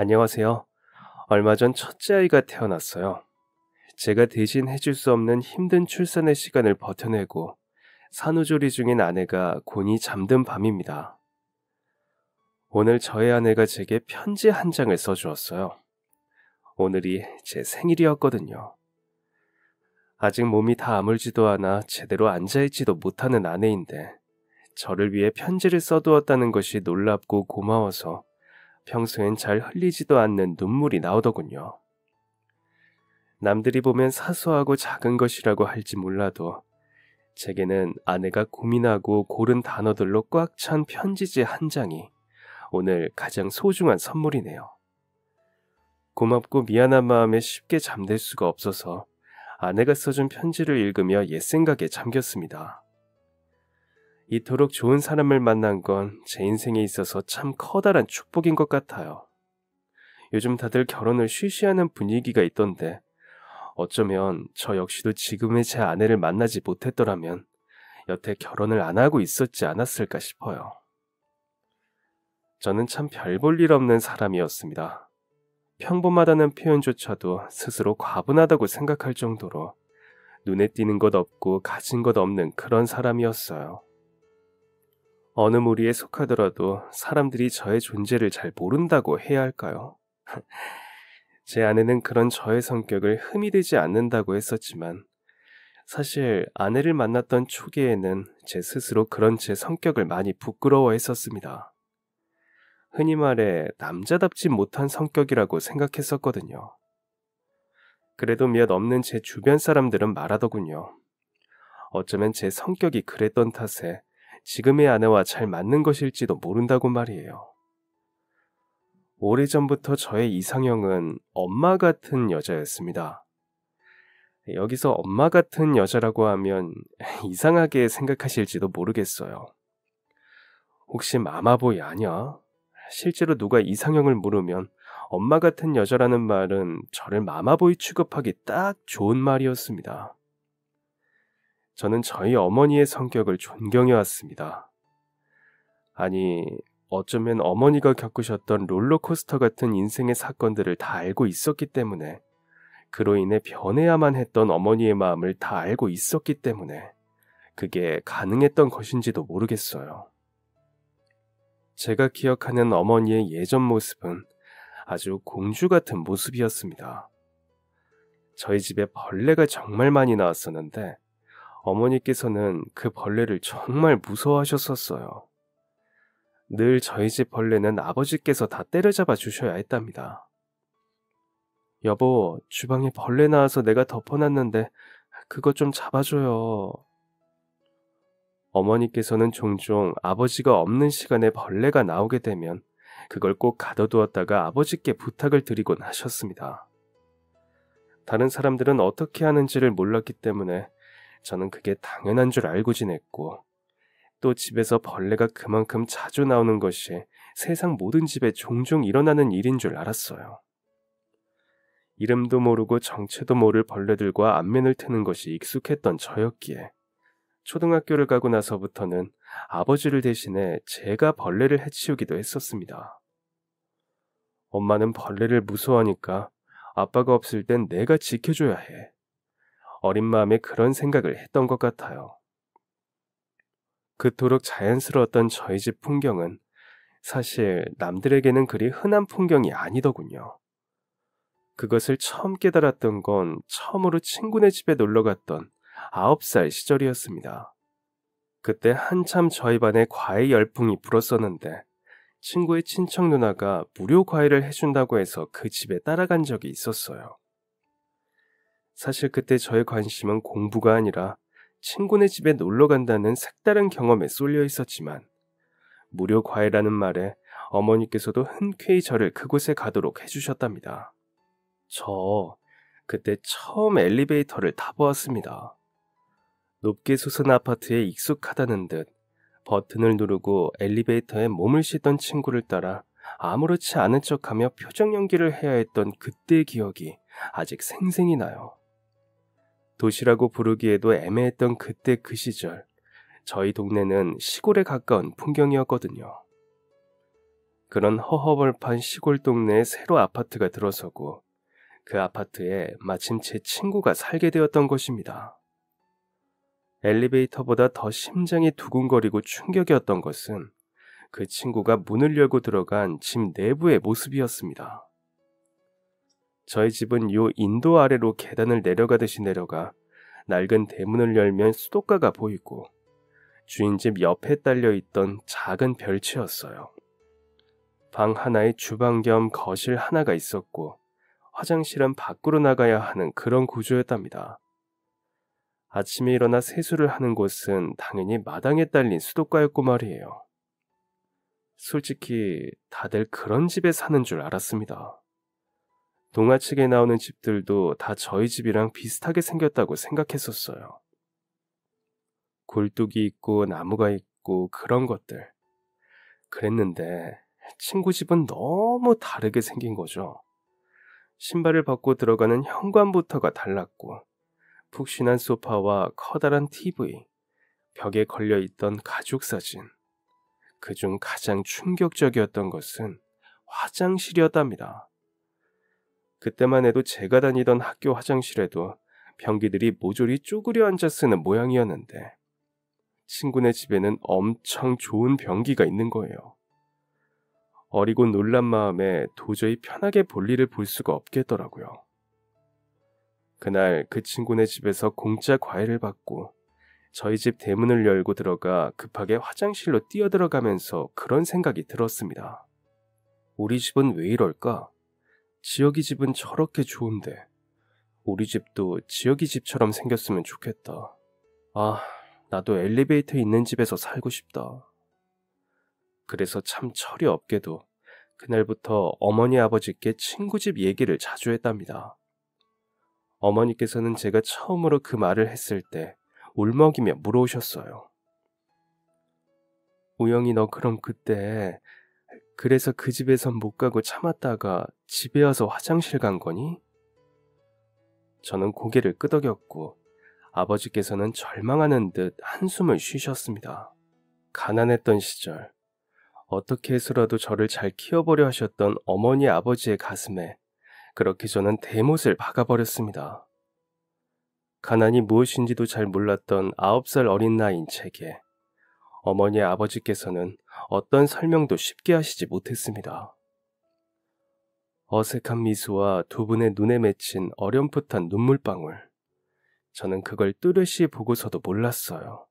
안녕하세요. 얼마 전 첫째 아이가 태어났어요. 제가 대신 해줄 수 없는 힘든 출산의 시간을 버텨내고 산후조리 중인 아내가 곤히 잠든 밤입니다. 오늘 저의 아내가 제게 편지 한 장을 써주었어요. 오늘이 제 생일이었거든요. 아직 몸이 다 아물지도 않아 제대로 앉아있지도 못하는 아내인데 저를 위해 편지를 써두었다는 것이 놀랍고 고마워서 평소엔 잘 흘리지도 않는 눈물이 나오더군요. 남들이 보면 사소하고 작은 것이라고 할지 몰라도 제게는 아내가 고민하고 고른 단어들로 꽉 찬 편지지 한 장이 오늘 가장 소중한 선물이네요. 고맙고 미안한 마음에 쉽게 잠들 수가 없어서 아내가 써준 편지를 읽으며 옛 생각에 잠겼습니다. 이토록 좋은 사람을 만난 건 제 인생에 있어서 참 커다란 축복인 것 같아요. 요즘 다들 결혼을 쉬쉬하는 분위기가 있던데 어쩌면 저 역시도 지금의 제 아내를 만나지 못했더라면 여태 결혼을 안 하고 있었지 않았을까 싶어요. 저는 참 별 볼 일 없는 사람이었습니다. 평범하다는 표현조차도 스스로 과분하다고 생각할 정도로 눈에 띄는 것 없고 가진 것 없는 그런 사람이었어요. 어느 무리에 속하더라도 사람들이 저의 존재를 잘 모른다고 해야 할까요? 제 아내는 그런 저의 성격을 흠이 되지 않는다고 했었지만 사실 아내를 만났던 초기에는 제 스스로 그런 제 성격을 많이 부끄러워했었습니다. 흔히 말해 남자답지 못한 성격이라고 생각했었거든요. 그래도 몇 없는 제 주변 사람들은 말하더군요. 어쩌면 제 성격이 그랬던 탓에 지금의 아내와 잘 맞는 것일지도 모른다고 말이에요. 오래전부터 저의 이상형은 엄마 같은 여자였습니다. 여기서 엄마 같은 여자라고 하면 이상하게 생각하실지도 모르겠어요. 혹시 마마보이 아냐? 실제로 누가 이상형을 물으면 엄마 같은 여자라는 말은 저를 마마보이 취급하기 딱 좋은 말이었습니다. 저는 저희 어머니의 성격을 존경해 왔습니다. 아니, 어쩌면 어머니가 겪으셨던 롤러코스터 같은 인생의 사건들을 다 알고 있었기 때문에 그로 인해 변해야만 했던 어머니의 마음을 다 알고 있었기 때문에 그게 가능했던 것인지도 모르겠어요. 제가 기억하는 어머니의 예전 모습은 아주 공주 같은 모습이었습니다. 저희 집에 벌레가 정말 많이 나왔었는데 어머니께서는 그 벌레를 정말 무서워하셨었어요. 늘 저희 집 벌레는 아버지께서 다 때려잡아 주셔야 했답니다. 여보, 주방에 벌레 나와서 내가 덮어놨는데 그것 좀 잡아줘요. 어머니께서는 종종 아버지가 없는 시간에 벌레가 나오게 되면 그걸 꼭 가둬두었다가 아버지께 부탁을 드리곤 하셨습니다. 다른 사람들은 어떻게 하는지를 몰랐기 때문에 저는 그게 당연한 줄 알고 지냈고 또 집에서 벌레가 그만큼 자주 나오는 것이 세상 모든 집에 종종 일어나는 일인 줄 알았어요. 이름도 모르고 정체도 모를 벌레들과 안면을 트는 것이 익숙했던 저였기에 초등학교를 가고 나서부터는 아버지를 대신해 제가 벌레를 해치우기도 했었습니다. 엄마는 벌레를 무서워하니까 아빠가 없을 땐 내가 지켜줘야 해. 어린 마음에 그런 생각을 했던 것 같아요. 그토록 자연스러웠던 저희 집 풍경은 사실 남들에게는 그리 흔한 풍경이 아니더군요. 그것을 처음 깨달았던 건 처음으로 친구네 집에 놀러갔던 9살 시절이었습니다. 그때 한참 저희 반에 과외 열풍이 불었었는데 친구의 친척 누나가 무료 과외를 해준다고 해서 그 집에 따라간 적이 있었어요. 사실 그때 저의 관심은 공부가 아니라 친구네 집에 놀러 간다는 색다른 경험에 쏠려 있었지만 무료 과외라는 말에 어머니께서도 흔쾌히 저를 그곳에 가도록 해주셨답니다. 저 그때 처음 엘리베이터를 타보았습니다. 높게 솟은 아파트에 익숙하다는 듯 버튼을 누르고 엘리베이터에 몸을 싣던 친구를 따라 아무렇지 않은 척하며 표정 연기를 해야 했던 그때의 기억이 아직 생생히 나요. 도시라고 부르기에도 애매했던 그때 그 시절, 저희 동네는 시골에 가까운 풍경이었거든요. 그런 허허벌판 시골 동네에 새로 아파트가 들어서고 그 아파트에 마침 제 친구가 살게 되었던 것입니다. 엘리베이터보다 더 심장이 두근거리고 충격이었던 것은 그 친구가 문을 열고 들어간 집 내부의 모습이었습니다. 저희 집은 요 인도 아래로 계단을 내려가듯이 내려가 낡은 대문을 열면 수도가가 보이고 주인집 옆에 딸려있던 작은 별채였어요. 방 하나에 주방 겸 거실 하나가 있었고 화장실은 밖으로 나가야 하는 그런 구조였답니다. 아침에 일어나 세수를 하는 곳은 당연히 마당에 딸린 수도가였고 말이에요. 솔직히 다들 그런 집에 사는 줄 알았습니다. 동화책에 나오는 집들도 다 저희 집이랑 비슷하게 생겼다고 생각했었어요. 굴뚝이 있고 나무가 있고 그런 것들. 그랬는데 친구 집은 너무 다르게 생긴 거죠. 신발을 벗고 들어가는 현관부터가 달랐고 푹신한 소파와 커다란 TV, 벽에 걸려있던 가족사진. 그중 가장 충격적이었던 것은 화장실이었답니다. 그때만 해도 제가 다니던 학교 화장실에도 변기들이 모조리 쪼그려 앉아 쓰는 모양이었는데 친구네 집에는 엄청 좋은 변기가 있는 거예요. 어리고 놀란 마음에 도저히 편하게 볼일을 볼 수가 없겠더라고요. 그날 그 친구네 집에서 공짜 과일을 받고 저희 집 대문을 열고 들어가 급하게 화장실로 뛰어들어가면서 그런 생각이 들었습니다. 우리 집은 왜 이럴까? 지혁이 집은 저렇게 좋은데 우리 집도 지혁이 집처럼 생겼으면 좋겠다. 아, 나도 엘리베이터 있는 집에서 살고 싶다. 그래서 참 철이 없게도 그날부터 어머니 아버지께 친구 집 얘기를 자주 했답니다. 어머니께서는 제가 처음으로 그 말을 했을 때 울먹이며 물어오셨어요. 우영이 너 그럼 그때 그래서 그 집에선 못 가고 참았다가 집에 와서 화장실 간 거니? 저는 고개를 끄덕였고 아버지께서는 절망하는 듯 한숨을 쉬셨습니다. 가난했던 시절 어떻게 해서라도 저를 잘 키워보려 하셨던 어머니 아버지의 가슴에 그렇게 저는 대못을 박아버렸습니다. 가난이 무엇인지도 잘 몰랐던 9살 어린 나이인 제게 어머니 아버지께서는 어떤 설명도 쉽게 하시지 못했습니다. 어색한 미소와 두 분의 눈에 맺힌 어렴풋한 눈물방울. 저는 그걸 뚜렷이 보고서도 몰랐어요.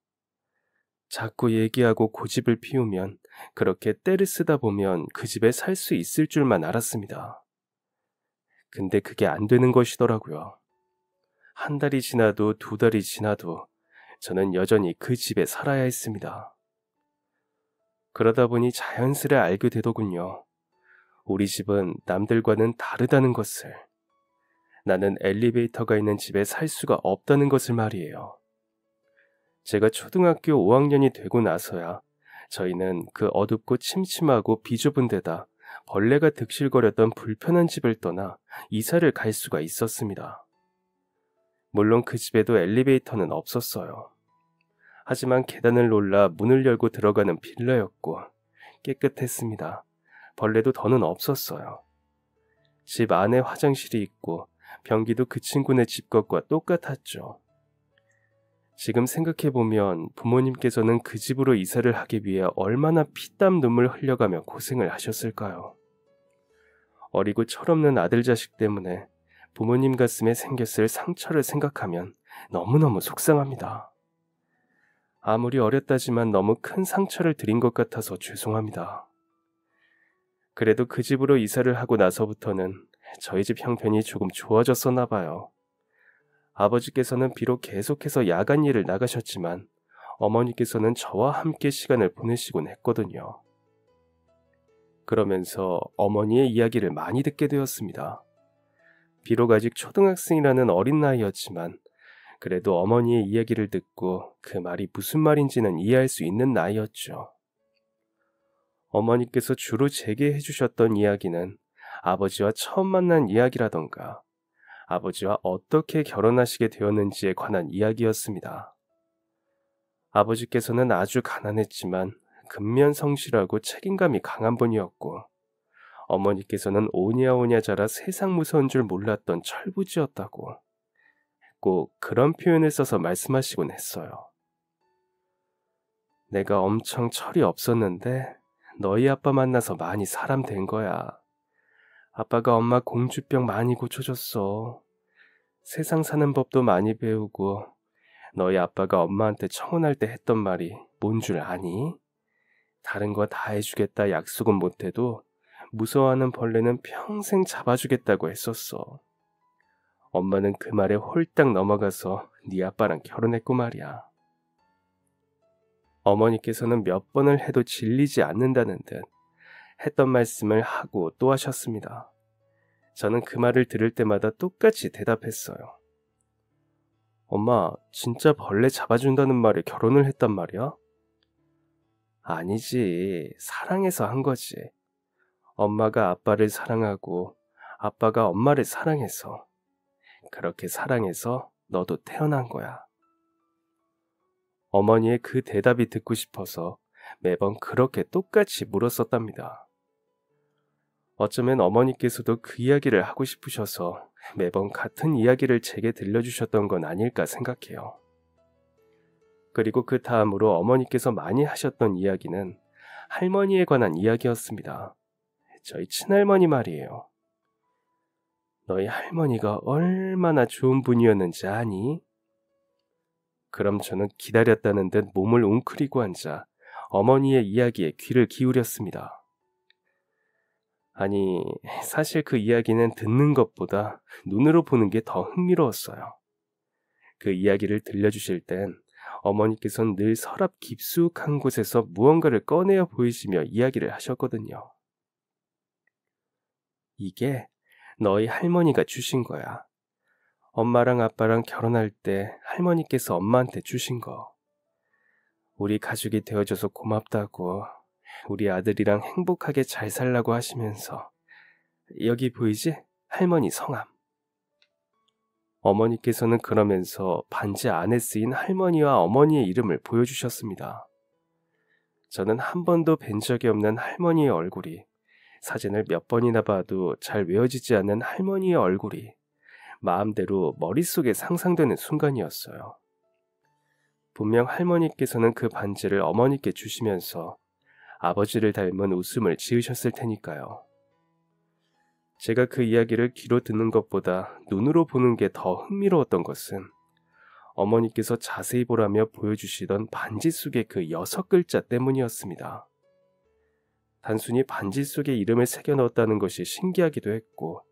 자꾸 얘기하고 고집을 피우면 그렇게 때를 쓰다 보면 그 집에 살 수 있을 줄만 알았습니다. 근데 그게 안 되는 것이더라고요. 한 달이 지나도 두 달이 지나도 저는 여전히 그 집에 살아야 했습니다. 그러다 보니 자연스레 알게 되더군요. 우리 집은 남들과는 다르다는 것을. 나는 엘리베이터가 있는 집에 살 수가 없다는 것을 말이에요. 제가 초등학교 5학년이 되고 나서야 저희는 그 어둡고 침침하고 비좁은 데다 벌레가 득실거렸던 불편한 집을 떠나 이사를 갈 수가 있었습니다. 물론 그 집에도 엘리베이터는 없었어요. 하지만 계단을 올라 문을 열고 들어가는 빌라였고 깨끗했습니다. 벌레도 더는 없었어요. 집 안에 화장실이 있고 변기도 그 친구네 집 것과 똑같았죠. 지금 생각해보면 부모님께서는 그 집으로 이사를 하기 위해 얼마나 피땀 눈물 흘려가며 고생을 하셨을까요? 어리고 철없는 아들 자식 때문에 부모님 가슴에 생겼을 상처를 생각하면 너무너무 속상합니다. 아무리 어렸다지만 너무 큰 상처를 드린 것 같아서 죄송합니다. 그래도 그 집으로 이사를 하고 나서부터는 저희 집 형편이 조금 좋아졌었나 봐요. 아버지께서는 비록 계속해서 야간 일을 나가셨지만 어머니께서는 저와 함께 시간을 보내시곤 했거든요. 그러면서 어머니의 이야기를 많이 듣게 되었습니다. 비록 아직 초등학생이라는 어린 나이였지만 그래도 어머니의 이야기를 듣고 그 말이 무슨 말인지는 이해할 수 있는 나이였죠. 어머니께서 주로 제게 해주셨던 이야기는 아버지와 처음 만난 이야기라던가 아버지와 어떻게 결혼하시게 되었는지에 관한 이야기였습니다. 아버지께서는 아주 가난했지만 근면성실하고 책임감이 강한 분이었고 어머니께서는 오냐오냐 자라 세상 무서운 줄 몰랐던 철부지였다고 꼭 그런 표현을 써서 말씀하시곤 했어요. 내가 엄청 철이 없었는데 너희 아빠 만나서 많이 사람 된 거야. 아빠가 엄마 공주병 많이 고쳐줬어. 세상 사는 법도 많이 배우고 너희 아빠가 엄마한테 청혼할 때 했던 말이 뭔 줄 아니? 다른 거 다 해주겠다 약속은 못해도 무서워하는 벌레는 평생 잡아주겠다고 했었어. 엄마는 그 말에 홀딱 넘어가서 네 아빠랑 결혼했고 말이야. 어머니께서는 몇 번을 해도 질리지 않는다는 듯 했던 말씀을 하고 또 하셨습니다. 저는 그 말을 들을 때마다 똑같이 대답했어요. 엄마, 진짜 벌레 잡아준다는 말에 결혼을 했단 말이야? 아니지, 사랑해서 한 거지. 엄마가 아빠를 사랑하고 아빠가 엄마를 사랑해서, 그렇게 사랑해서 너도 태어난 거야. 어머니의 그 대답이 듣고 싶어서 매번 그렇게 똑같이 물었었답니다. 어쩌면 어머니께서도 그 이야기를 하고 싶으셔서 매번 같은 이야기를 제게 들려주셨던 건 아닐까 생각해요. 그리고 그 다음으로 어머니께서 많이 하셨던 이야기는 할머니에 관한 이야기였습니다. 저희 친할머니 말이에요. 너희 할머니가 얼마나 좋은 분이었는지 아니? 그럼 저는 기다렸다는 듯 몸을 웅크리고 앉아 어머니의 이야기에 귀를 기울였습니다. 아니, 사실 그 이야기는 듣는 것보다 눈으로 보는 게 더 흥미로웠어요. 그 이야기를 들려주실 땐 어머니께서는 늘 서랍 깊숙한 곳에서 무언가를 꺼내어 보이시며 이야기를 하셨거든요. 이게 너희 할머니가 주신 거야. 엄마랑 아빠랑 결혼할 때 할머니께서 엄마한테 주신 거. 우리 가족이 되어줘서 고맙다고, 우리 아들이랑 행복하게 잘 살라고 하시면서 여기 보이지? 할머니 성함. 어머니께서는 그러면서 반지 안에 쓰인 할머니와 어머니의 이름을 보여주셨습니다. 저는 한 번도 뵌 적이 없는 할머니의 얼굴이, 사진을 몇 번이나 봐도 잘 외워지지 않는 할머니의 얼굴이 마음대로 머릿속에 상상되는 순간이었어요. 분명 할머니께서는 그 반지를 어머니께 주시면서 아버지를 닮은 웃음을 지으셨을 테니까요. 제가 그 이야기를 귀로 듣는 것보다 눈으로 보는 게 더 흥미로웠던 것은 어머니께서 자세히 보라며 보여주시던 반지 속의 그 6글자 때문이었습니다. 단순히 반지 속에 이름을 새겨 넣었다는 것이 신기하기도 했고,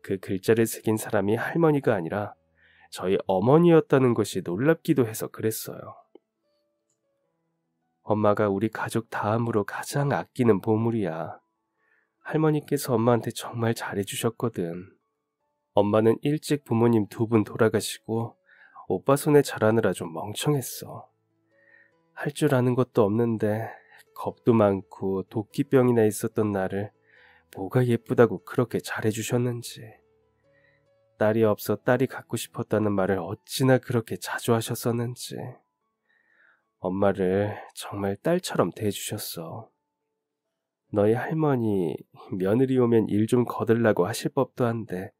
그 글자를 새긴 사람이 할머니가 아니라 저희 어머니였다는 것이 놀랍기도 해서 그랬어요. 엄마가 우리 가족 다음으로 가장 아끼는 보물이야. 할머니께서 엄마한테 정말 잘해주셨거든. 엄마는 일찍 부모님 2분 돌아가시고 오빠 손에 자라느라 좀 멍청했어. 할 줄 아는 것도 없는데 겁도 많고 도끼병이나 있었던 나를 뭐가 예쁘다고 그렇게 잘해주셨는지. 딸이 없어 딸이 갖고 싶었다는 말을 어찌나 그렇게 자주 하셨었는지. 엄마를 정말 딸처럼 대해주셨어. 너희 할머니 며느리 오면 일 좀 거들라고 하실 법도 한데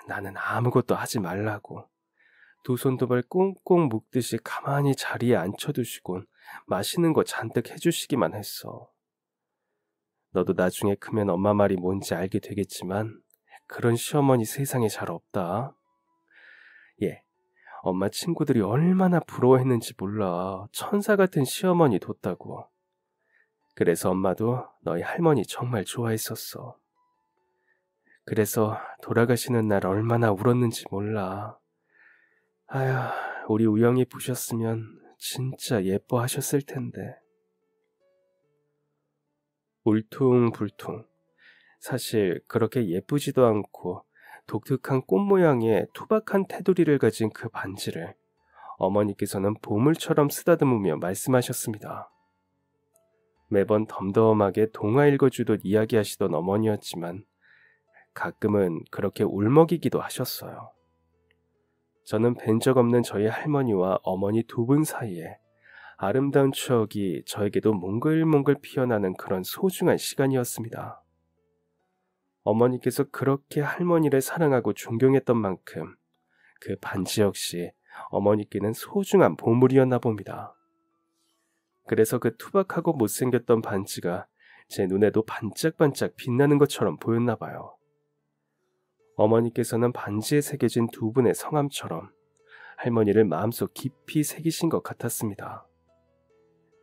나는 아무것도 하지 말라고. 2손 2발 꽁꽁 묶듯이 가만히 자리에 앉혀두시곤 맛있는 거 잔뜩 해주시기만 했어. 너도 나중에 크면 엄마 말이 뭔지 알게 되겠지만 그런 시어머니 세상에 잘 없다. 예, 엄마 친구들이 얼마나 부러워했는지 몰라. 천사 같은 시어머니 뒀다고. 그래서 엄마도 너희 할머니 정말 좋아했었어. 그래서 돌아가시는 날 얼마나 울었는지 몰라. 아휴, 우리 우영이 보셨으면 진짜 예뻐하셨을 텐데. 울퉁불퉁. 사실 그렇게 예쁘지도 않고 독특한 꽃 모양의 투박한 테두리를 가진 그 반지를 어머니께서는 보물처럼 쓰다듬으며 말씀하셨습니다. 매번 덤덤하게 동화 읽어주듯 이야기하시던 어머니였지만 가끔은 그렇게 울먹이기도 하셨어요. 저는 뵌 적 없는 저희 할머니와 어머니 2분 사이에 아름다운 추억이 저에게도 몽글몽글 피어나는 그런 소중한 시간이었습니다. 어머니께서 그렇게 할머니를 사랑하고 존경했던 만큼 그 반지 역시 어머니께는 소중한 보물이었나 봅니다. 그래서 그 투박하고 못생겼던 반지가 제 눈에도 반짝반짝 빛나는 것처럼 보였나 봐요. 어머니께서는 반지에 새겨진 두 분의 성함처럼 할머니를 마음속 깊이 새기신 것 같았습니다.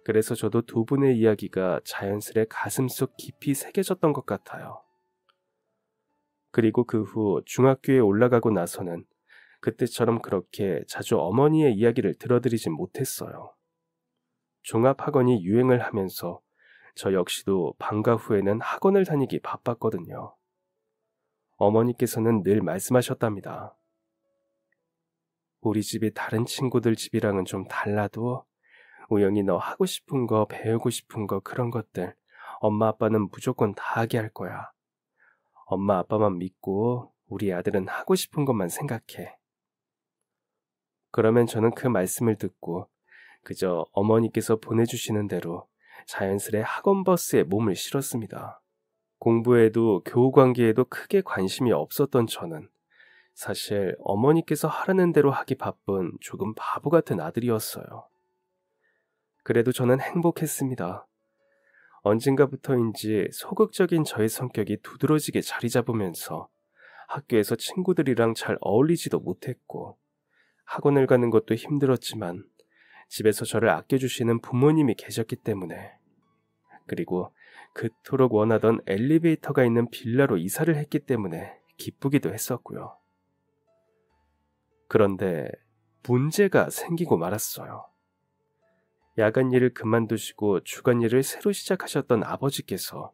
그래서 저도 두 분의 이야기가 자연스레 가슴속 깊이 새겨졌던 것 같아요. 그리고 그 후 중학교에 올라가고 나서는 그때처럼 그렇게 자주 어머니의 이야기를 들어드리진 못했어요. 종합학원이 유행을 하면서 저 역시도 방과 후에는 학원을 다니기 바빴거든요. 어머니께서는 늘 말씀하셨답니다. 우리 집이 다른 친구들 집이랑은 좀 달라도 우영이 너 하고 싶은 거, 배우고 싶은 거 그런 것들 엄마 아빠는 무조건 다 하게 할 거야. 엄마 아빠만 믿고 우리 아들은 하고 싶은 것만 생각해. 그러면 저는 그 말씀을 듣고 그저 어머니께서 보내주시는 대로 자연스레 학원 버스에 몸을 실었습니다. 공부에도 교우 관계에도 크게 관심이 없었던 저는 사실 어머니께서 하라는 대로 하기 바쁜 조금 바보 같은 아들이었어요. 그래도 저는 행복했습니다. 언젠가부터인지 소극적인 저의 성격이 두드러지게 자리 잡으면서 학교에서 친구들이랑 잘 어울리지도 못했고 학원을 가는 것도 힘들었지만 집에서 저를 아껴주시는 부모님이 계셨기 때문에 그리고 그토록 원하던 엘리베이터가 있는 빌라로 이사를 했기 때문에 기쁘기도 했었고요. 그런데 문제가 생기고 말았어요. 야간 일을 그만두시고 주간 일을 새로 시작하셨던 아버지께서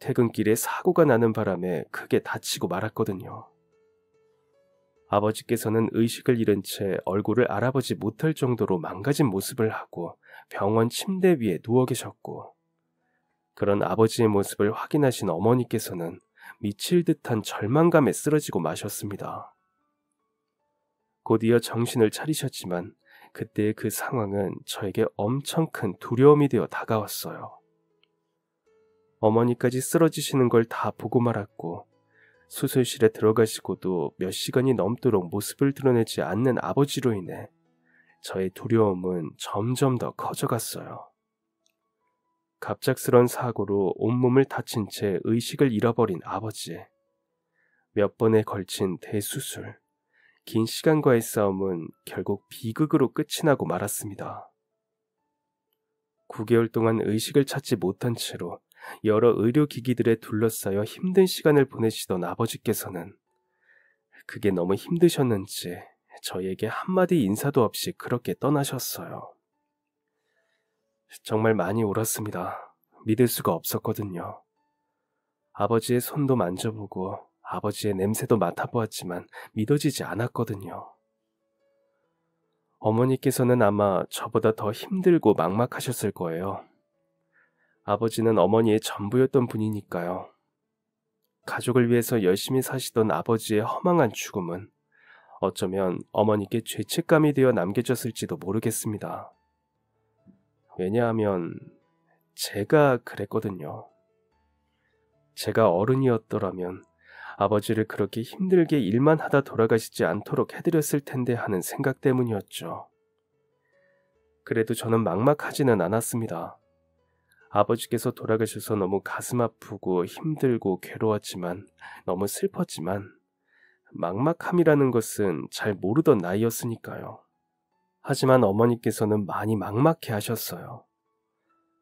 퇴근길에 사고가 나는 바람에 크게 다치고 말았거든요. 아버지께서는 의식을 잃은 채 얼굴을 알아보지 못할 정도로 망가진 모습을 하고 병원 침대 위에 누워 계셨고 그런 아버지의 모습을 확인하신 어머니께서는 미칠 듯한 절망감에 쓰러지고 마셨습니다. 곧이어 정신을 차리셨지만 그때의 그 상황은 저에게 엄청 큰 두려움이 되어 다가왔어요. 어머니까지 쓰러지시는 걸 다 보고 말았고 수술실에 들어가시고도 몇 시간이 넘도록 모습을 드러내지 않는 아버지로 인해 저의 두려움은 점점 더 커져갔어요. 갑작스런 사고로 온몸을 다친 채 의식을 잃어버린 아버지. 몇 번에 걸친 대수술. 긴 시간과의 싸움은 결국 비극으로 끝이 나고 말았습니다. 9개월 동안 의식을 찾지 못한 채로 여러 의료기기들에 둘러싸여 힘든 시간을 보내시던 아버지께서는 그게 너무 힘드셨는지 저에게 한마디 인사도 없이 그렇게 떠나셨어요. 정말 많이 울었습니다. 믿을 수가 없었거든요. 아버지의 손도 만져보고 아버지의 냄새도 맡아보았지만 믿어지지 않았거든요. 어머니께서는 아마 저보다 더 힘들고 막막하셨을 거예요. 아버지는 어머니의 전부였던 분이니까요. 가족을 위해서 열심히 사시던 아버지의 허망한 죽음은 어쩌면 어머니께 죄책감이 되어 남겨졌을지도 모르겠습니다. 왜냐하면 제가 그랬거든요. 제가 어른이었더라면 아버지를 그렇게 힘들게 일만 하다 돌아가시지 않도록 해드렸을 텐데 하는 생각 때문이었죠. 그래도 저는 막막하지는 않았습니다. 아버지께서 돌아가셔서 너무 가슴 아프고 힘들고 괴로웠지만 너무 슬펐지만 막막함이라는 것은 잘 모르던 나이였으니까요. 하지만 어머니께서는 많이 막막해 하셨어요.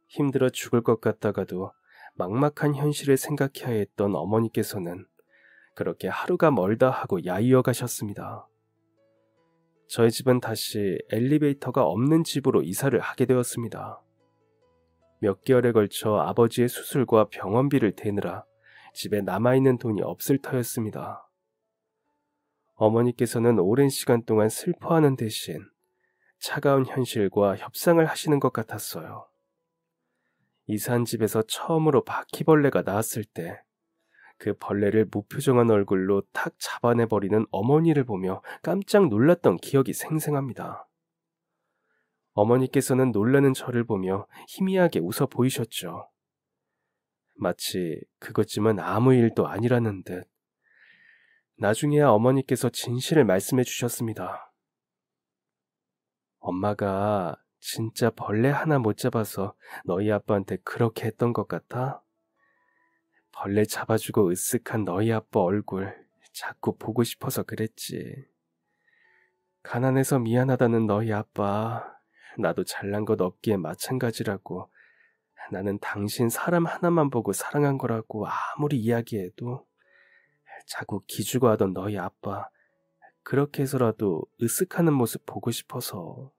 힘들어 죽을 것 같다가도 막막한 현실을 생각해야 했던 어머니께서는 그렇게 하루가 멀다 하고 야이어 가셨습니다. 저희 집은 다시 엘리베이터가 없는 집으로 이사를 하게 되었습니다. 몇 개월에 걸쳐 아버지의 수술과 병원비를 대느라 집에 남아있는 돈이 없을 터였습니다. 어머니께서는 오랜 시간 동안 슬퍼하는 대신 차가운 현실과 협상을 하시는 것 같았어요. 이사한 집에서 처음으로 바퀴벌레가 나왔을 때 그 벌레를 무표정한 얼굴로 탁 잡아내버리는 어머니를 보며 깜짝 놀랐던 기억이 생생합니다. 어머니께서는 놀라는 저를 보며 희미하게 웃어 보이셨죠. 마치 그것쯤은 아무 일도 아니라는 듯. 나중에야 어머니께서 진실을 말씀해 주셨습니다. 엄마가 진짜 벌레 하나 못 잡아서 너희 아빠한테 그렇게 했던 것 같아? 벌레 잡아주고 으쓱한 너희 아빠 얼굴 자꾸 보고 싶어서 그랬지. 가난해서 미안하다는 너희 아빠, 나도 잘난 것 없기에 마찬가지라고. 나는 당신 사람 하나만 보고 사랑한 거라고 아무리 이야기해도 자꾸 기죽어 하던 너희 아빠, 그렇게 해서라도 으쓱하는 모습 보고 싶어서.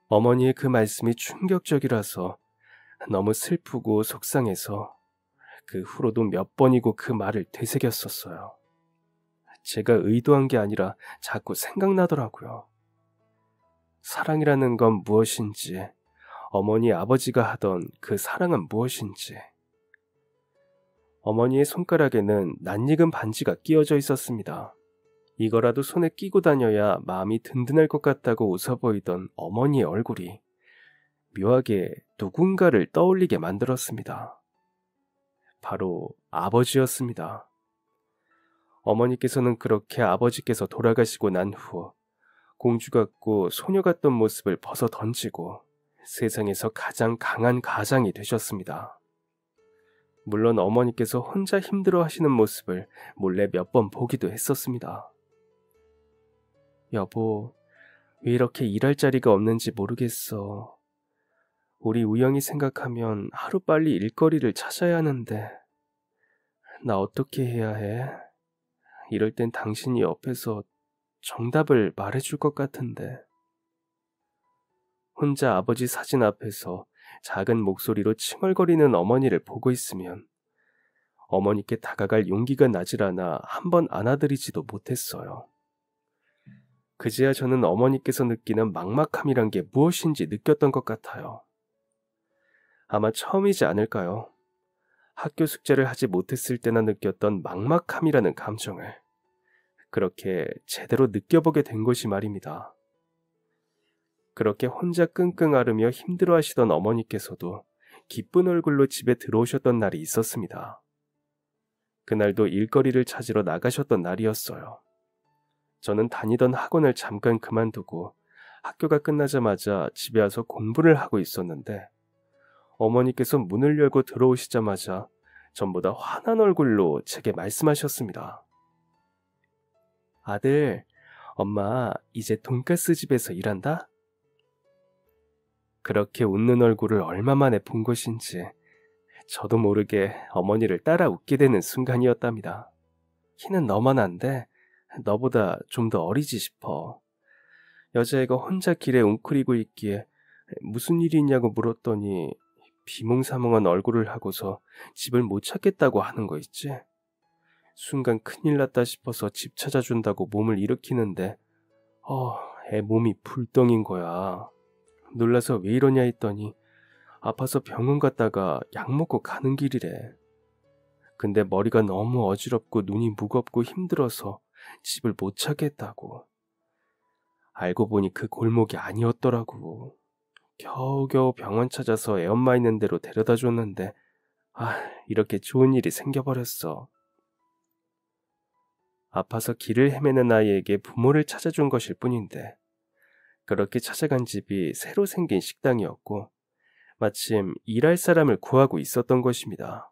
어머니의 그 말씀이 충격적이라서 너무 슬프고 속상해서 그 후로도 몇 번이고 그 말을 되새겼었어요. 제가 의도한 게 아니라 자꾸 생각나더라고요. 사랑이라는 건 무엇인지, 어머니 아버지가 하던 그 사랑은 무엇인지. 어머니의 손가락에는 낯익은 반지가 끼어져 있었습니다. 이거라도 손에 끼고 다녀야 마음이 든든할 것 같다고 웃어 보이던 어머니의 얼굴이 묘하게 누군가를 떠올리게 만들었습니다. 바로 아버지였습니다. 어머니께서는 그렇게 아버지께서 돌아가시고 난 후 공주 같고 소녀 같던 모습을 벗어 던지고 세상에서 가장 강한 가장이 되셨습니다. 물론 어머니께서 혼자 힘들어 하시는 모습을 몰래 몇 번 보기도 했었습니다. 여보, 왜 이렇게 일할 자리가 없는지 모르겠어. 우리 우영이 생각하면 하루빨리 일거리를 찾아야 하는데 나 어떻게 해야 해? 이럴 땐 당신이 옆에서 정답을 말해줄 것 같은데. 혼자 아버지 사진 앞에서 작은 목소리로 칭얼거리는 어머니를 보고 있으면 어머니께 다가갈 용기가 나질 않아 한번 안아드리지도 못했어요. 그제야 저는 어머니께서 느끼는 막막함이란 게 무엇인지 느꼈던 것 같아요. 아마 처음이지 않을까요? 학교 숙제를 하지 못했을 때나 느꼈던 막막함이라는 감정을 그렇게 제대로 느껴보게 된 것이 말입니다. 그렇게 혼자 끙끙 앓으며 힘들어하시던 어머니께서도 기쁜 얼굴로 집에 들어오셨던 날이 있었습니다. 그날도 일거리를 찾으러 나가셨던 날이었어요. 저는 다니던 학원을 잠깐 그만두고 학교가 끝나자마자 집에 와서 공부를 하고 있었는데 어머니께서 문을 열고 들어오시자마자 전보다 환한 얼굴로 제게 말씀하셨습니다. 아들, 엄마 이제 돈가스 집에서 일한다? 그렇게 웃는 얼굴을 얼마 만에 본 것인지 저도 모르게 어머니를 따라 웃게 되는 순간이었답니다. 키는 너만한데 너보다 좀 더 어리지 싶어. 여자애가 혼자 길에 웅크리고 있기에 무슨 일이 있냐고 물었더니 비몽사몽한 얼굴을 하고서 집을 못 찾겠다고 하는 거 있지? 순간 큰일 났다 싶어서 집 찾아준다고 몸을 일으키는데 애 몸이 불덩인 거야. 놀라서 왜 이러냐 했더니 아파서 병원 갔다가 약 먹고 가는 길이래. 근데 머리가 너무 어지럽고 눈이 무겁고 힘들어서 집을 못 찾겠다고. 알고 보니 그 골목이 아니었더라고. 겨우겨우 병원 찾아서 애엄마 있는 데로 데려다 줬는데 이렇게 좋은 일이 생겨버렸어. 아파서 길을 헤매는 아이에게 부모를 찾아준 것일 뿐인데 그렇게 찾아간 집이 새로 생긴 식당이었고 마침 일할 사람을 구하고 있었던 것입니다.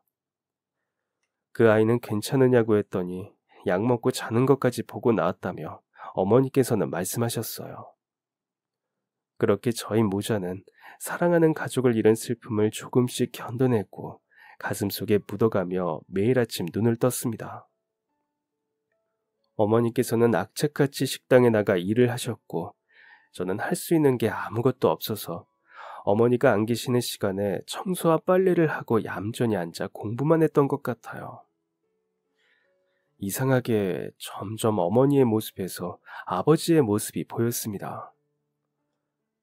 그 아이는 괜찮으냐고 했더니 약 먹고 자는 것까지 보고 나왔다며 어머니께서는 말씀하셨어요. 그렇게 저희 모자는 사랑하는 가족을 잃은 슬픔을 조금씩 견뎌냈고 가슴속에 묻어가며 매일 아침 눈을 떴습니다. 어머니께서는 악착같이 식당에 나가 일을 하셨고 저는 할 수 있는 게 아무것도 없어서 어머니가 안 계시는 시간에 청소와 빨래를 하고 얌전히 앉아 공부만 했던 것 같아요. 이상하게 점점 어머니의 모습에서 아버지의 모습이 보였습니다.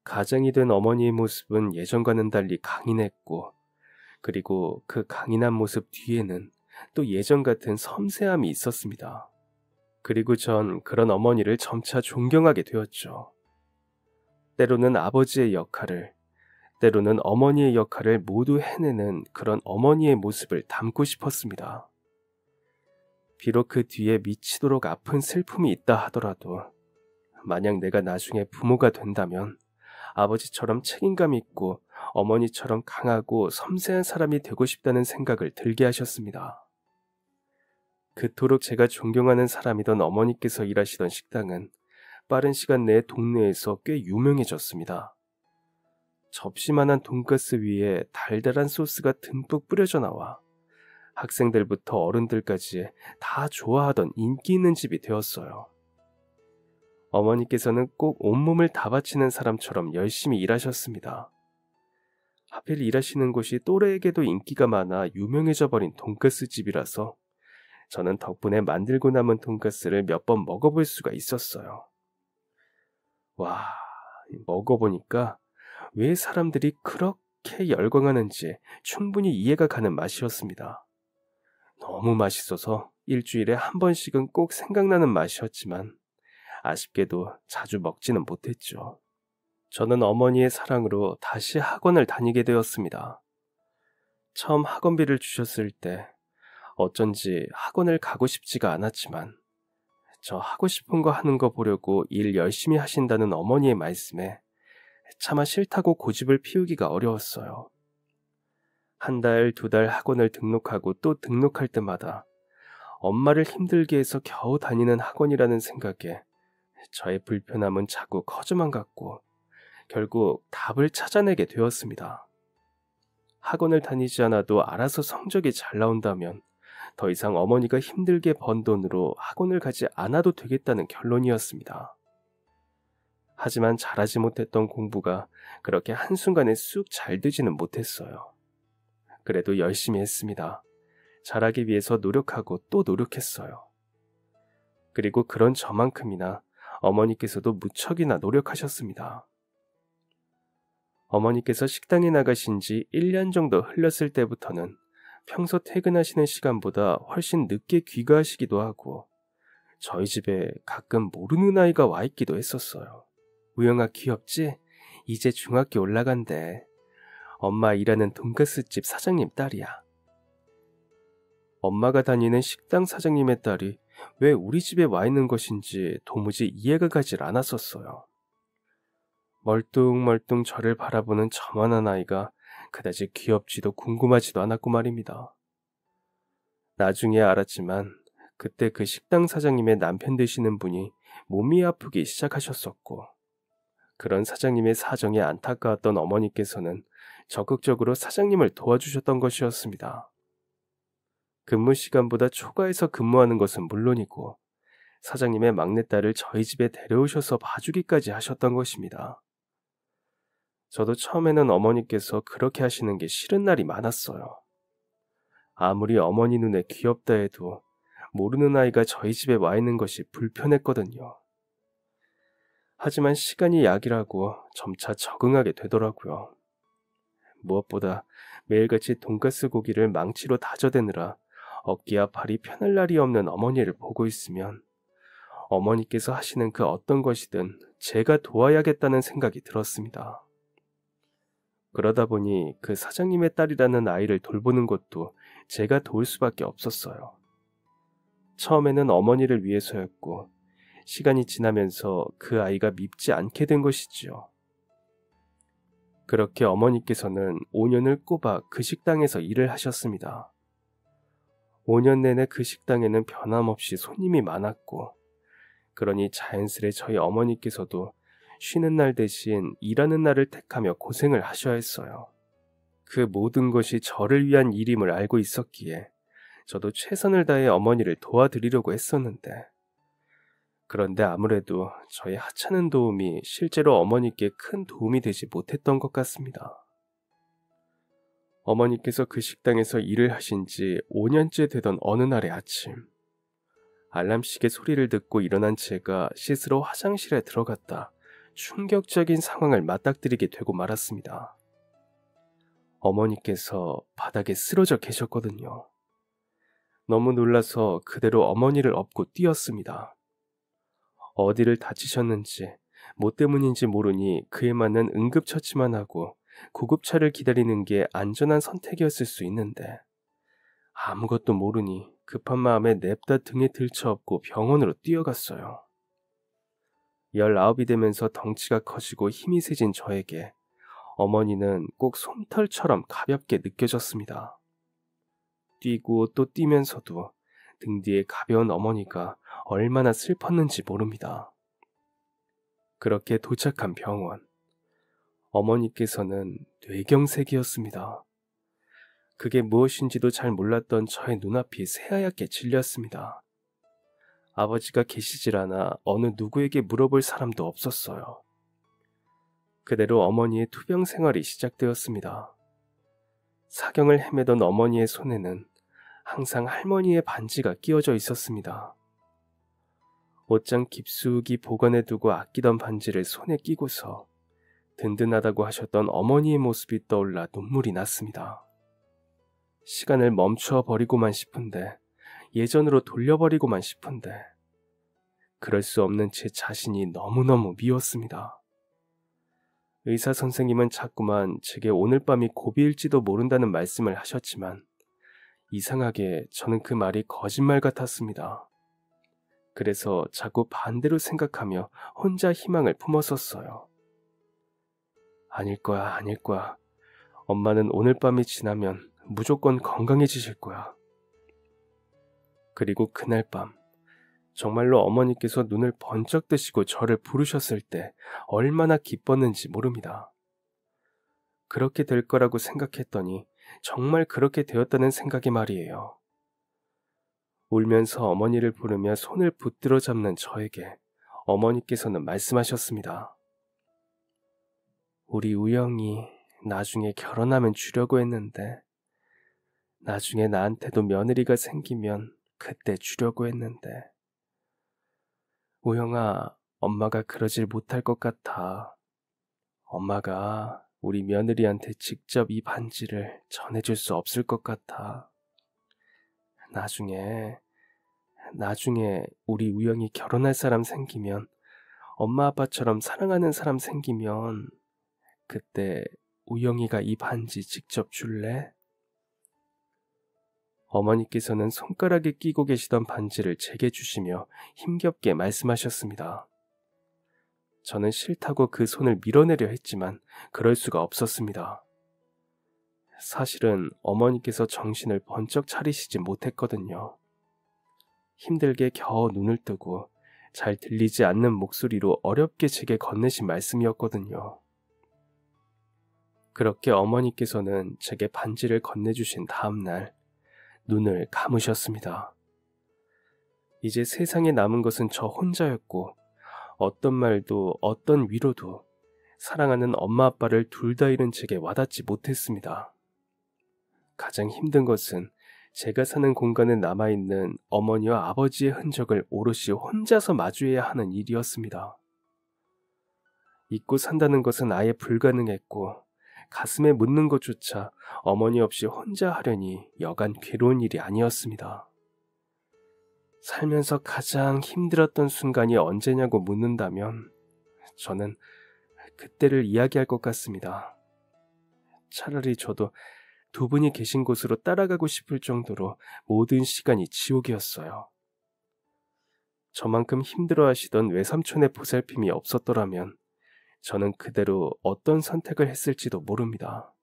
가장이 된 어머니의 모습은 예전과는 달리 강인했고 그리고 그 강인한 모습 뒤에는 또 예전 같은 섬세함이 있었습니다. 그리고 전 그런 어머니를 점차 존경하게 되었죠. 때로는 아버지의 역할을, 때로는 어머니의 역할을 모두 해내는 그런 어머니의 모습을 담고 싶었습니다. 비록 그 뒤에 미치도록 아픈 슬픔이 있다 하더라도 만약 내가 나중에 부모가 된다면 아버지처럼 책임감 있고 어머니처럼 강하고 섬세한 사람이 되고 싶다는 생각을 들게 하셨습니다. 그토록 제가 존경하는 사람이던 어머니께서 일하시던 식당은 빠른 시간 내에 동네에서 꽤 유명해졌습니다. 접시만한 돈가스 위에 달달한 소스가 듬뿍 뿌려져 나와 학생들부터 어른들까지 다 좋아하던 인기 있는 집이 되었어요. 어머니께서는 꼭 온몸을 다 바치는 사람처럼 열심히 일하셨습니다. 하필 일하시는 곳이 또래에게도 인기가 많아 유명해져 버린 돈가스 집이라서 저는 덕분에 만들고 남은 돈가스를 몇 번 먹어볼 수가 있었어요. 와, 먹어보니까 왜 사람들이 그렇게 열광하는지 충분히 이해가 가는 맛이었습니다. 너무 맛있어서 일주일에 한 번씩은 꼭 생각나는 맛이었지만 아쉽게도 자주 먹지는 못했죠. 저는 어머니의 사랑으로 다시 학원을 다니게 되었습니다. 처음 학원비를 주셨을 때 어쩐지 학원을 가고 싶지가 않았지만 저 하고 싶은 거 하는 거 보려고 일 열심히 하신다는 어머니의 말씀에 차마 싫다고 고집을 피우기가 어려웠어요. 한 달, 두 달 학원을 등록하고 또 등록할 때마다 엄마를 힘들게 해서 겨우 다니는 학원이라는 생각에 저의 불편함은 자꾸 커져만 갔고 결국 답을 찾아내게 되었습니다. 학원을 다니지 않아도 알아서 성적이 잘 나온다면 더 이상 어머니가 힘들게 번 돈으로 학원을 가지 않아도 되겠다는 결론이었습니다. 하지만 잘하지 못했던 공부가 그렇게 한순간에 쑥 잘 되지는 못했어요. 그래도 열심히 했습니다. 잘하기 위해서 노력하고 또 노력했어요. 그리고 그런 저만큼이나 어머니께서도 무척이나 노력하셨습니다. 어머니께서 식당에 나가신 지 1년 정도 흘렀을 때부터는 평소 퇴근하시는 시간보다 훨씬 늦게 귀가하시기도 하고 저희 집에 가끔 모르는 아이가 와 있기도 했었어요. 우영아 귀엽지? 이제 중학교 올라간대. 엄마 일하는 돈가스집 사장님 딸이야. 엄마가 다니는 식당 사장님의 딸이 왜 우리 집에 와 있는 것인지 도무지 이해가 가질 않았었어요. 멀뚱멀뚱 저를 바라보는 저만한 아이가 그다지 귀엽지도 궁금하지도 않았고 말입니다. 나중에 알았지만 그때 그 식당 사장님의 남편 되시는 분이 몸이 아프기 시작하셨었고 그런 사장님의 사정에 안타까웠던 어머니께서는 적극적으로 사장님을 도와주셨던 것이었습니다. 근무 시간보다 초과해서 근무하는 것은 물론이고 사장님의 막내딸을 저희 집에 데려오셔서 봐주기까지 하셨던 것입니다. 저도 처음에는 어머니께서 그렇게 하시는 게 싫은 날이 많았어요. 아무리 어머니 눈에 귀엽다 해도 모르는 아이가 저희 집에 와 있는 것이 불편했거든요. 하지만 시간이 약이라고 점차 적응하게 되더라고요. 무엇보다 매일같이 돈가스 고기를 망치로 다져대느라 어깨와 발이 편할 날이 없는 어머니를 보고 있으면 어머니께서 하시는 그 어떤 것이든 제가 도와야겠다는 생각이 들었습니다. 그러다 보니 그 사장님의 딸이라는 아이를 돌보는 것도 제가 도울 수밖에 없었어요. 처음에는 어머니를 위해서였고 시간이 지나면서 그 아이가 밉지 않게 된 것이지요. 그렇게 어머니께서는 5년을 꼬박 그 식당에서 일을 하셨습니다. 5년 내내 그 식당에는 변함없이 손님이 많았고 그러니 자연스레 저희 어머니께서도 쉬는 날 대신 일하는 날을 택하며 고생을 하셔야 했어요. 그 모든 것이 저를 위한 일임을 알고 있었기에 저도 최선을 다해 어머니를 도와드리려고 했었는데 그런데 아무래도 저의 하찮은 도움이 실제로 어머니께 큰 도움이 되지 못했던 것 같습니다. 어머니께서 그 식당에서 일을 하신 지 5년째 되던 어느 날의 아침, 알람시계 소리를 듣고 일어난 제가 씻으러 화장실에 들어갔다 충격적인 상황을 맞닥뜨리게 되고 말았습니다. 어머니께서 바닥에 쓰러져 계셨거든요. 너무 놀라서 그대로 어머니를 업고 뛰었습니다. 어디를 다치셨는지 뭐 때문인지 모르니 그에 맞는 응급처치만 하고 구급차를 기다리는 게 안전한 선택이었을 수 있는데 아무것도 모르니 급한 마음에 냅다 등에 들쳐업고 병원으로 뛰어갔어요. 19이 되면서 덩치가 커지고 힘이 세진 저에게 어머니는 꼭 솜털처럼 가볍게 느껴졌습니다. 뛰고 또 뛰면서도 등 뒤에 가벼운 어머니가 얼마나 슬펐는지 모릅니다. 그렇게 도착한 병원. 어머니께서는 뇌경색이었습니다. 그게 무엇인지도 잘 몰랐던 저의 눈앞이 새하얗게 질렸습니다. 아버지가 계시질 않아 어느 누구에게 물어볼 사람도 없었어요. 그대로 어머니의 투병 생활이 시작되었습니다. 사경을 헤매던 어머니의 손에는 항상 할머니의 반지가 끼워져 있었습니다. 옷장 깊숙이 보관해두고 아끼던 반지를 손에 끼고서 든든하다고 하셨던 어머니의 모습이 떠올라 눈물이 났습니다. 시간을 멈추어 버리고만 싶은데, 예전으로 돌려버리고만 싶은데, 그럴 수 없는 제 자신이 너무너무 미웠습니다. 의사 선생님은 자꾸만 제게 오늘 밤이 고비일지도 모른다는 말씀을 하셨지만 이상하게 저는 그 말이 거짓말 같았습니다. 그래서 자꾸 반대로 생각하며 혼자 희망을 품었었어요. 아닐 거야, 아닐 거야. 엄마는 오늘 밤이 지나면 무조건 건강해지실 거야. 그리고 그날 밤, 정말로 어머니께서 눈을 번쩍 뜨시고 저를 부르셨을 때 얼마나 기뻤는지 모릅니다. 그렇게 될 거라고 생각했더니 정말 그렇게 되었다는 생각이 말이에요. 울면서 어머니를 부르며 손을 붙들어 잡는 저에게 어머니께서는 말씀하셨습니다. 우리 우영이 나중에 결혼하면 주려고 했는데, 나중에 나한테도 며느리가 생기면 그때 주려고 했는데, 우영아, 엄마가 그러질 못할 것 같아. 엄마가 우리 며느리한테 직접 이 반지를 전해줄 수 없을 것 같아. 나중에 우리 우영이 결혼할 사람 생기면, 엄마 아빠처럼 사랑하는 사람 생기면 그때 우영이가 이 반지 직접 줄래? 어머니께서는 손가락에 끼고 계시던 반지를 제게 주시며 힘겹게 말씀하셨습니다. 저는 싫다고 그 손을 밀어내려 했지만 그럴 수가 없었습니다. 사실은 어머니께서 정신을 번쩍 차리시지 못했거든요. 힘들게 겨우 눈을 뜨고 잘 들리지 않는 목소리로 어렵게 제게 건네신 말씀이었거든요. 그렇게 어머니께서는 제게 반지를 건네주신 다음날 눈을 감으셨습니다. 이제 세상에 남은 것은 저 혼자였고 어떤 말도 어떤 위로도 사랑하는 엄마 아빠를 둘 다 잃은 제게 와닿지 못했습니다. 가장 힘든 것은 제가 사는 공간에 남아있는 어머니와 아버지의 흔적을 오롯이 혼자서 마주해야 하는 일이었습니다. 잊고 산다는 것은 아예 불가능했고 가슴에 묻는 것조차 어머니 없이 혼자 하려니 여간 괴로운 일이 아니었습니다. 살면서 가장 힘들었던 순간이 언제냐고 묻는다면 저는 그때를 이야기할 것 같습니다. 차라리 저도 두 분이 계신 곳으로 따라가고 싶을 정도로 모든 시간이 지옥이었어요. 저만큼 힘들어하시던 외삼촌의 보살핌이 없었더라면 저는 그대로 어떤 선택을 했을지도 모릅니다.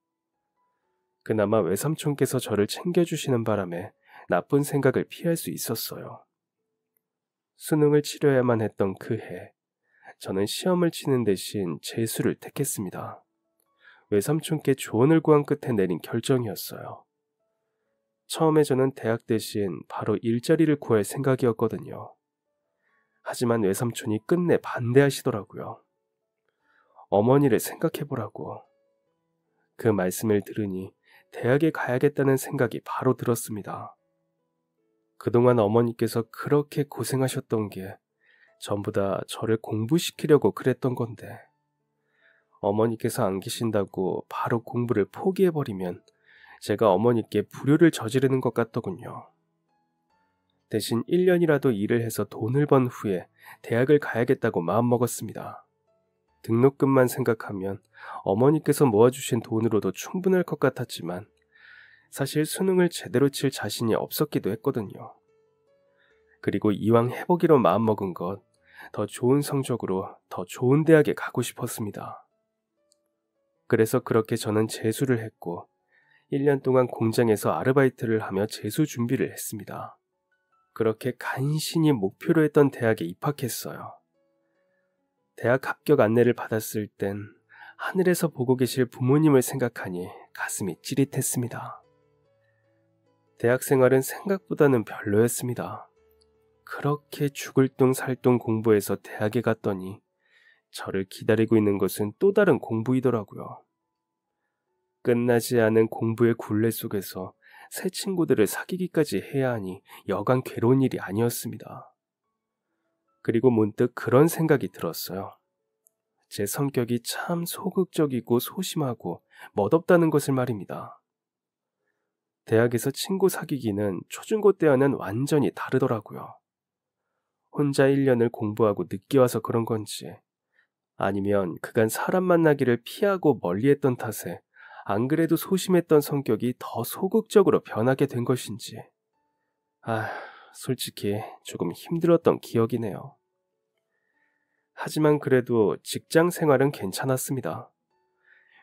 그나마 외삼촌께서 저를 챙겨주시는 바람에 나쁜 생각을 피할 수 있었어요. 수능을 치러야만 했던 그 해, 저는 시험을 치는 대신 재수를 택했습니다. 외삼촌께 조언을 구한 끝에 내린 결정이었어요. 처음에 저는 대학 대신 바로 일자리를 구할 생각이었거든요. 하지만 외삼촌이 끝내 반대하시더라고요. 어머니를 생각해보라고. 그 말씀을 들으니 대학에 가야겠다는 생각이 바로 들었습니다. 그동안 어머니께서 그렇게 고생하셨던 게 전부 다 저를 공부시키려고 그랬던 건데, 어머니께서 안 계신다고 바로 공부를 포기해버리면 제가 어머니께 불효를 저지르는 것 같더군요. 대신 1년이라도 일을 해서 돈을 번 후에 대학을 가야겠다고 마음먹었습니다. 등록금만 생각하면 어머니께서 모아주신 돈으로도 충분할 것 같았지만 사실 수능을 제대로 칠 자신이 없었기도 했거든요. 그리고 이왕 해보기로 마음먹은 것, 더 좋은 성적으로 더 좋은 대학에 가고 싶었습니다. 그래서 그렇게 저는 재수를 했고 1년 동안 공장에서 아르바이트를 하며 재수 준비를 했습니다. 그렇게 간신히 목표로 했던 대학에 입학했어요. 대학 합격 안내를 받았을 땐 하늘에서 보고 계실 부모님을 생각하니 가슴이 찌릿했습니다. 대학 생활은 생각보다는 별로였습니다. 그렇게 죽을 둥 살 둥 공부해서 대학에 갔더니 저를 기다리고 있는 것은 또 다른 공부이더라고요. 끝나지 않은 공부의 굴레 속에서 새 친구들을 사귀기까지 해야 하니 여간 괴로운 일이 아니었습니다. 그리고 문득 그런 생각이 들었어요. 제 성격이 참 소극적이고 소심하고 멋없다는 것을 말입니다. 대학에서 친구 사귀기는 초중고 때와는 완전히 다르더라고요. 혼자 1년을 공부하고 늦게 와서 그런 건지 아니면 그간 사람 만나기를 피하고 멀리했던 탓에 안 그래도 소심했던 성격이 더 소극적으로 변하게 된 것인지 솔직히 조금 힘들었던 기억이네요. 하지만 그래도 직장 생활은 괜찮았습니다.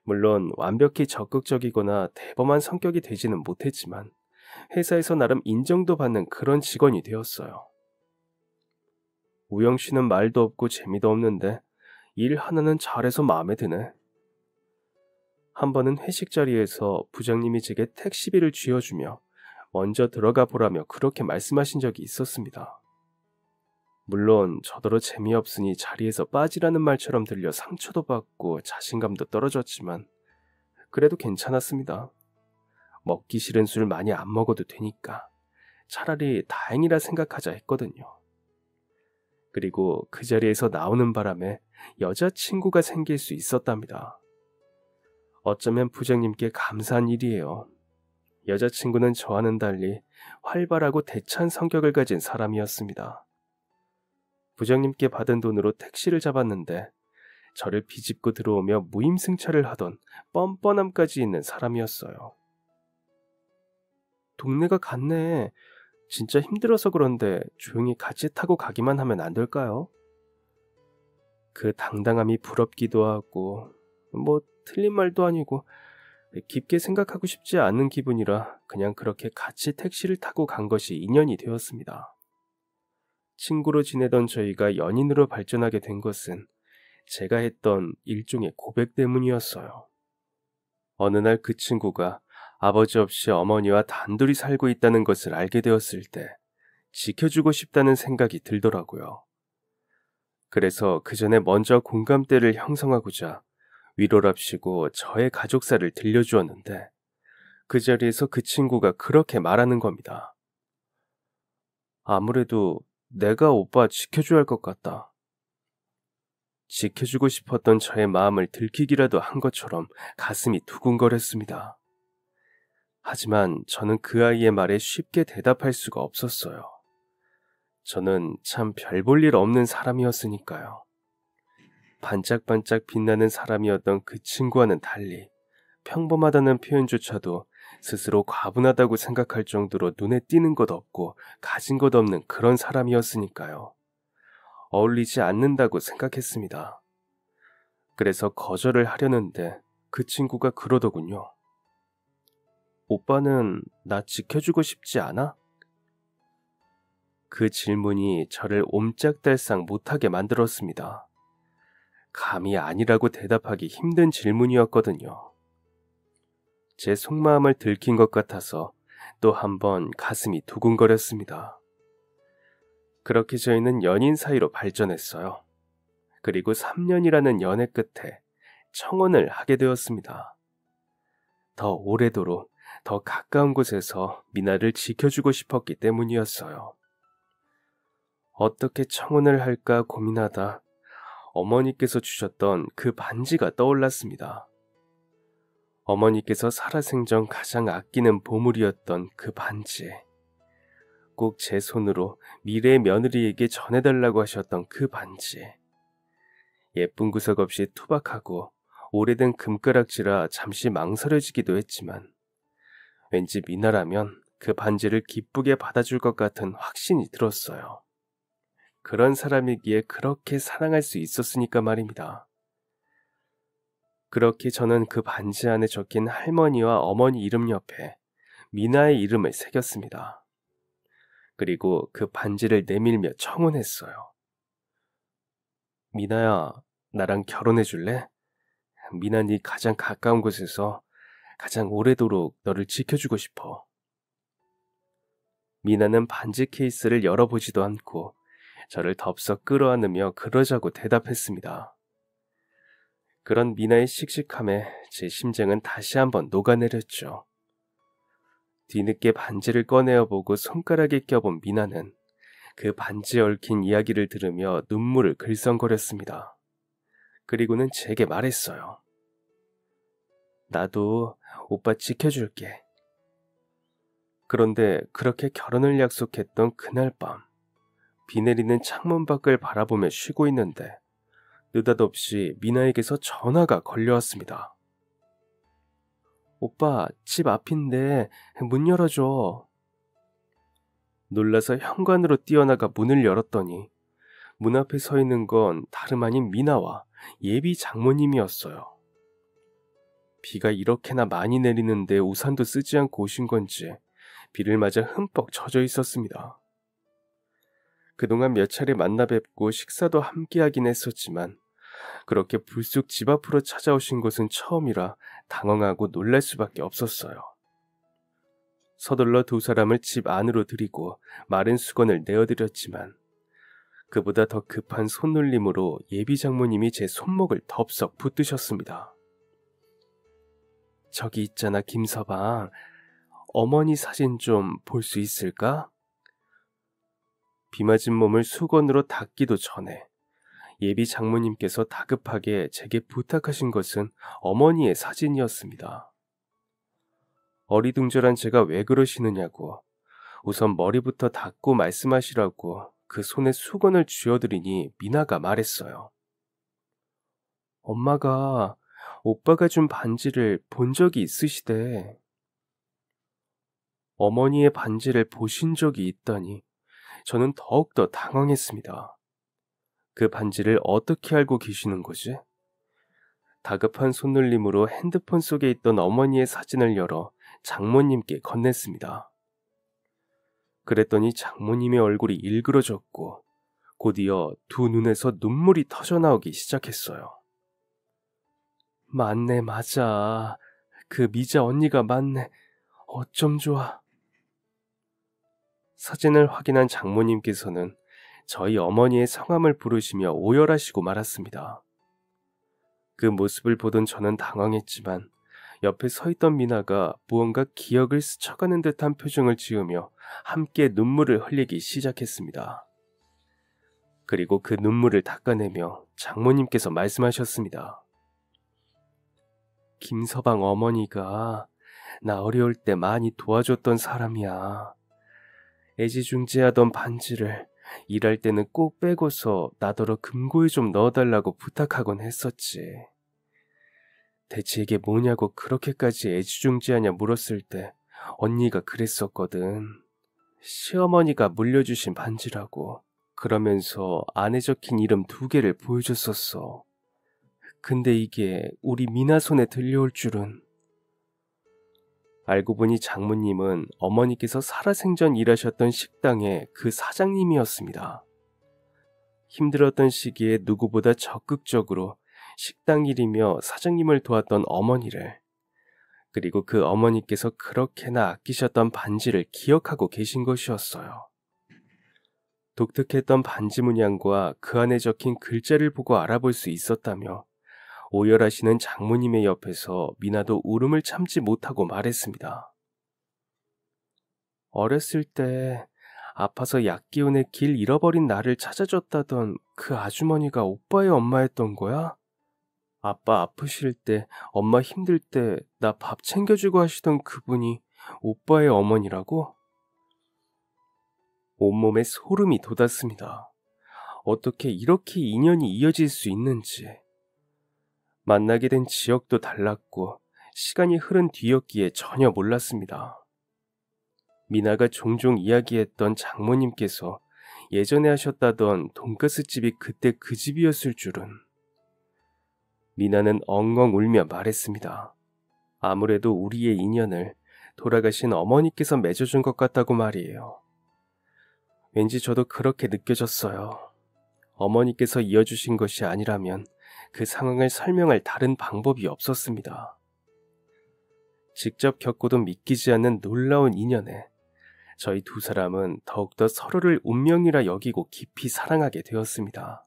물론 완벽히 적극적이거나 대범한 성격이 되지는 못했지만 회사에서 나름 인정도 받는 그런 직원이 되었어요. 우영 씨는 말도 없고 재미도 없는데 일 하나는 잘해서 마음에 드네. 한 번은 회식 자리에서 부장님이 제게 택시비를 쥐어주며 먼저 들어가 보라며 그렇게 말씀하신 적이 있었습니다. 물론 저더러 재미없으니 자리에서 빠지라는 말처럼 들려 상처도 받고 자신감도 떨어졌지만 그래도 괜찮았습니다. 먹기 싫은 술 많이 안 먹어도 되니까 차라리 다행이라 생각하자 했거든요. 그리고 그 자리에서 나오는 바람에 여자친구가 생길 수 있었답니다. 어쩌면 부장님께 감사한 일이에요. 여자친구는 저와는 달리 활발하고 대찬 성격을 가진 사람이었습니다. 부장님께 받은 돈으로 택시를 잡았는데 저를 비집고 들어오며 무임승차를 하던 뻔뻔함까지 있는 사람이었어요. 동네가 같네. 진짜 힘들어서 그런데 조용히 같이 타고 가기만 하면 안 될까요? 그 당당함이 부럽기도 하고 틀린 말도 아니고 깊게 생각하고 싶지 않은 기분이라 그냥 그렇게 같이 택시를 타고 간 것이 인연이 되었습니다. 친구로 지내던 저희가 연인으로 발전하게 된 것은 제가 했던 일종의 고백 때문이었어요. 어느 날 그 친구가 아버지 없이 어머니와 단둘이 살고 있다는 것을 알게 되었을 때 지켜주고 싶다는 생각이 들더라고요. 그래서 그 전에 먼저 공감대를 형성하고자 위로랍시고 저의 가족사를 들려주었는데 그 자리에서 그 친구가 그렇게 말하는 겁니다. 아무래도 내가 오빠 지켜줘야 할 것 같다. 지켜주고 싶었던 저의 마음을 들키기라도 한 것처럼 가슴이 두근거렸습니다. 하지만 저는 그 아이의 말에 쉽게 대답할 수가 없었어요. 저는 참 별 볼 일 없는 사람이었으니까요. 반짝반짝 빛나는 사람이었던 그 친구와는 달리 평범하다는 표현조차도 스스로 과분하다고 생각할 정도로 눈에 띄는 것 없고 가진 것 없는 그런 사람이었으니까요. 어울리지 않는다고 생각했습니다. 그래서 거절을 하려는데 그 친구가 그러더군요. 오빠는 나 지켜주고 싶지 않아? 그 질문이 저를 옴짝달싹 못하게 만들었습니다. 감히 아니라고 대답하기 힘든 질문이었거든요. 제 속마음을 들킨 것 같아서 또 한 번 가슴이 두근거렸습니다. 그렇게 저희는 연인 사이로 발전했어요. 그리고 3년이라는 연애 끝에 청혼을 하게 되었습니다. 더 오래도록 더 가까운 곳에서 미나를 지켜주고 싶었기 때문이었어요. 어떻게 청혼을 할까 고민하다 어머니께서 주셨던 그 반지가 떠올랐습니다. 어머니께서 살아생전 가장 아끼는 보물이었던 그 반지. 꼭 제 손으로 미래의 며느리에게 전해달라고 하셨던 그 반지. 예쁜 구석 없이 투박하고 오래된 금가락지라 잠시 망설여지기도 했지만 왠지 미나라면 그 반지를 기쁘게 받아줄 것 같은 확신이 들었어요. 그런 사람이기에 그렇게 사랑할 수 있었으니까 말입니다. 그렇게 저는 그 반지 안에 적힌 할머니와 어머니 이름 옆에 미나의 이름을 새겼습니다. 그리고 그 반지를 내밀며 청혼했어요. 미나야, 나랑 결혼해 줄래? 미나 네 가장 가까운 곳에서 가장 오래도록 너를 지켜주고 싶어. 미나는 반지 케이스를 열어보지도 않고 저를 덥석 끌어안으며 그러자고 대답했습니다. 그런 미나의 씩씩함에 제 심장은 다시 한번 녹아내렸죠. 뒤늦게 반지를 꺼내어 보고 손가락에 껴본 미나는 그 반지에 얽힌 이야기를 들으며 눈물을 글썽거렸습니다. 그리고는 제게 말했어요. 나도 오빠 지켜줄게. 그런데 그렇게 결혼을 약속했던 그날 밤, 비 내리는 창문 밖을 바라보며 쉬고 있는데 느닷없이 미나에게서 전화가 걸려왔습니다. 오빠, 집 앞인데 문 열어줘. 놀라서 현관으로 뛰어나가 문을 열었더니 문 앞에 서 있는 건 다름 아닌 미나와 예비 장모님이었어요. 비가 이렇게나 많이 내리는데 우산도 쓰지 않고 오신 건지 비를 맞아 흠뻑 젖어 있었습니다. 그동안 몇 차례 만나 뵙고 식사도 함께 하긴 했었지만 그렇게 불쑥 집 앞으로 찾아오신 것은 처음이라 당황하고 놀랄 수밖에 없었어요. 서둘러 두 사람을 집 안으로 들이고 마른 수건을 내어드렸지만 그보다 더 급한 손놀림으로 예비 장모님이 제 손목을 덥석 붙드셨습니다. 저기 있잖아, 김서방. 어머니 사진 좀 볼 수 있을까? 비 맞은 몸을 수건으로 닦기도 전에 예비 장모님께서 다급하게 제게 부탁하신 것은 어머니의 사진이었습니다. 어리둥절한 제가 왜 그러시느냐고 우선 머리부터 닦고 말씀하시라고 그 손에 수건을 쥐어드리니 미나가 말했어요. 엄마가 오빠가 준 반지를 본 적이 있으시대. 어머니의 반지를 보신 적이 있다니 저는 더욱더 당황했습니다. 그 반지를 어떻게 알고 계시는 거지? 다급한 손놀림으로 핸드폰 속에 있던 어머니의 사진을 열어 장모님께 건넸습니다. 그랬더니 장모님의 얼굴이 일그러졌고 곧이어 두 눈에서 눈물이 터져나오기 시작했어요. 맞네, 맞아. 그 미자 언니가 맞네. 어쩜 좋아. 사진을 확인한 장모님께서는 저희 어머니의 성함을 부르시며 오열하시고 말았습니다. 그 모습을 보던 저는 당황했지만 옆에 서 있던 미나가 무언가 기억을 스쳐가는 듯한 표정을 지으며 함께 눈물을 흘리기 시작했습니다. 그리고 그 눈물을 닦아내며 장모님께서 말씀하셨습니다. 김서방 어머니가 나 어려울 때 많이 도와줬던 사람이야. 애지중지하던 반지를 일할 때는 꼭 빼고서 나더러 금고에 좀 넣어달라고 부탁하곤 했었지. 대체 이게 뭐냐고 그렇게까지 애지중지하냐 물었을 때 언니가 그랬었거든. 시어머니가 물려주신 반지라고. 그러면서 안에 적힌 이름 2개를 보여줬었어. 근데 이게 우리 미나 손에 들려올 줄은. 알고 보니 장모님은 어머니께서 살아생전 일하셨던 식당의 그 사장님이었습니다. 힘들었던 시기에 누구보다 적극적으로 식당 일이며 사장님을 도왔던 어머니를, 그리고 그 어머니께서 그렇게나 아끼셨던 반지를 기억하고 계신 것이었어요. 독특했던 반지 문양과 그 안에 적힌 글자를 보고 알아볼 수 있었다며 오열하시는 장모님의 옆에서 미나도 울음을 참지 못하고 말했습니다. 어렸을 때 아파서 약 기운에 길 잃어버린 나를 찾아줬다던 그 아주머니가 오빠의 엄마였던 거야? 아빠 아프실 때, 엄마 힘들 때 나 밥 챙겨주고 하시던 그분이 오빠의 어머니라고? 온몸에 소름이 돋았습니다. 어떻게 이렇게 인연이 이어질 수 있는지. 만나게 된 지역도 달랐고 시간이 흐른 뒤였기에 전혀 몰랐습니다. 미나가 종종 이야기했던 장모님께서 예전에 하셨다던 돈가스 집이 그때 그 집이었을 줄은. 미나는 엉엉 울며 말했습니다. 아무래도 우리의 인연을 돌아가신 어머니께서 맺어준 것 같다고 말이에요. 왠지 저도 그렇게 느껴졌어요. 어머니께서 이어주신 것이 아니라면 그 상황을 설명할 다른 방법이 없었습니다. 직접 겪고도 믿기지 않는 놀라운 인연에 저희 두 사람은 더욱더 서로를 운명이라 여기고 깊이 사랑하게 되었습니다.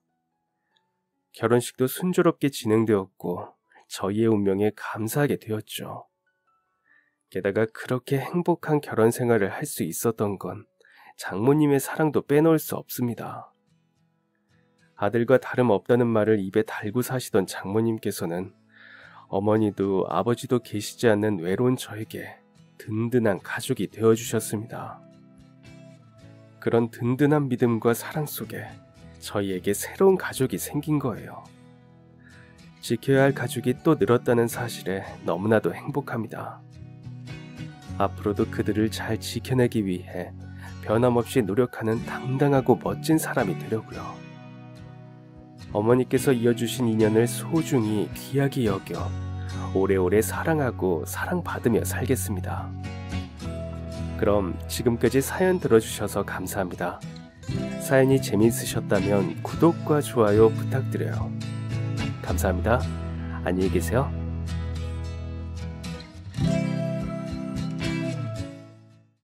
결혼식도 순조롭게 진행되었고 저희의 운명에 감사하게 되었죠. 게다가 그렇게 행복한 결혼 생활을 할 수 있었던 건 장모님의 사랑도 빼놓을 수 없습니다. 아들과 다름없다는 말을 입에 달고 사시던 장모님께서는 어머니도 아버지도 계시지 않는 외로운 저에게 든든한 가족이 되어주셨습니다. 그런 든든한 믿음과 사랑 속에 저희에게 새로운 가족이 생긴 거예요. 지켜야 할 가족이 또 늘었다는 사실에 너무나도 행복합니다. 앞으로도 그들을 잘 지켜내기 위해 변함없이 노력하는 당당하고 멋진 사람이 되려고요. 어머니께서 이어주신 인연을 소중히 귀하게 여겨 오래오래 사랑하고 사랑받으며 살겠습니다. 그럼 지금까지 사연 들어주셔서 감사합니다. 사연이 재미있으셨다면 구독과 좋아요 부탁드려요. 감사합니다. 안녕히 계세요.